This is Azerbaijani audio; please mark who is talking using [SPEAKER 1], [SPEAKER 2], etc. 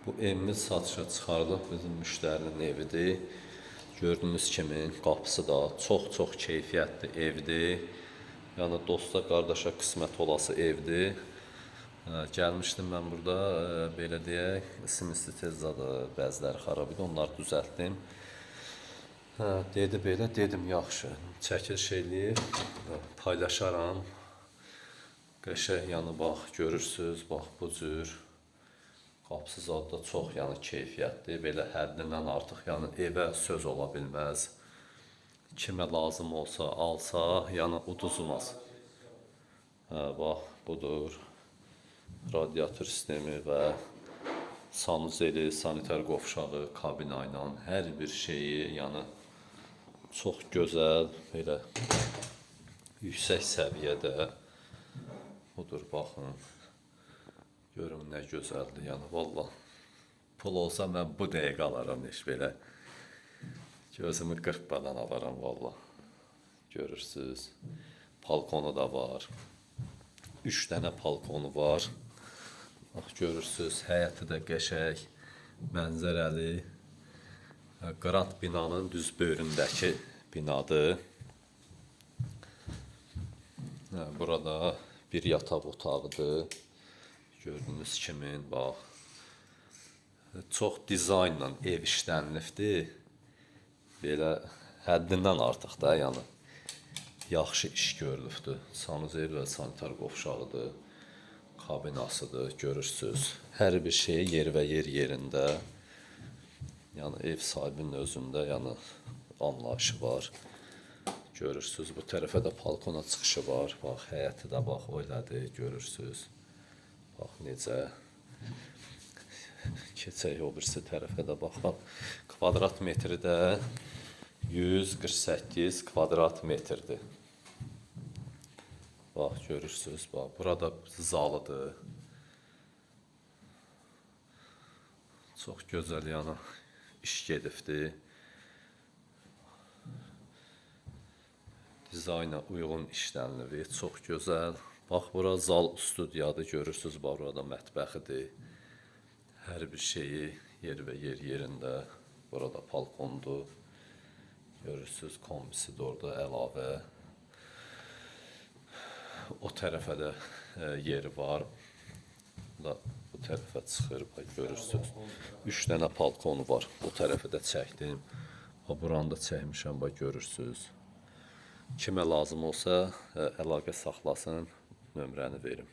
[SPEAKER 1] Bu evimiz satışa çıxarılıb, bizim müştərinin evidir. Gördüyünüz kimi qapısı da çox keyfiyyətli evdir. Yəni dosta, qardaşa qismət olası evdir. Gəlmişdim mən burada, belə deyək, simisi tez zadı bəziləri xarab idi, onları düzəltdim. Dedi belə, dedim yaxşı, çəkiliş eləyib, paylaşaram. Qəşəng yanı bax, görürsünüz, bax bu cür. Qapısı zad da çox yəni keyfiyyətli, belə həddindən artıq yəni evə söz ola bilməz. Kimə lazım olsa alsa, yəni uduzmaz. Bax budur. Radiator sistemi və sanuzeli, sanitar qovşağı, kabina ilə hər bir şeyi, yəni çox gözəl, belə yüksək səviyyədə. Budur, baxın. Görün nə gözəldir, yəni valla. Pul olsa mən bu dəqiqə alaram heç belə. Gözümü qırpmadan alaram valla. Görürsünüz. Balkonu da var. 3 dənə balkonu var. Bax, görürsünüz, həyəti də qəşəng, mənzərəli. Qrant binanın düz böyründəki binadır. Burada bir yataq otağıdır. Gördüyünüz kimi, bax. Çox dizaynla ev işlənilibdir. Belə həddindən artıq da, yəni yaxşı iş görülübdür. Sanuzel və sanitar qovşağıdır, kabinasıdır, görürsünüz. Hər bir şey yer və yer yerində. Yəni ev sahibinin özündə yəni anlayışı var. Görürsünüz, bu tərəfə də balkona çıxışı var. Bax, həyəti də bax, oyladı, görürsünüz. Bax, necə. Keçək o birisi tərəfə də baxaq. Kvadrat metri də 148 kvadrat metrdir. Bax, görürsünüz, bax, burada zalıdır. Çox gözəl, yəni, iş gedibdir. Dizayna uyğun işlənilib, çox gözəl. Bax, bura zal studiyadır, görürsünüz, bax, burada mətbəxidir. Hər bir şeyi yer və yer yerində. Burada balkondur. Görürsünüz, kombisi də orada əlavə. O tərəfə də yeri var. Bu tərəfə çıxır, görürsünüz. 3 dənə balkonu var. Bu tərəfə də çəkdim. Buranı da çəkmişəm, görürsünüz. Kimə lazım olsa əlaqə saxlasın, nömrəni verim.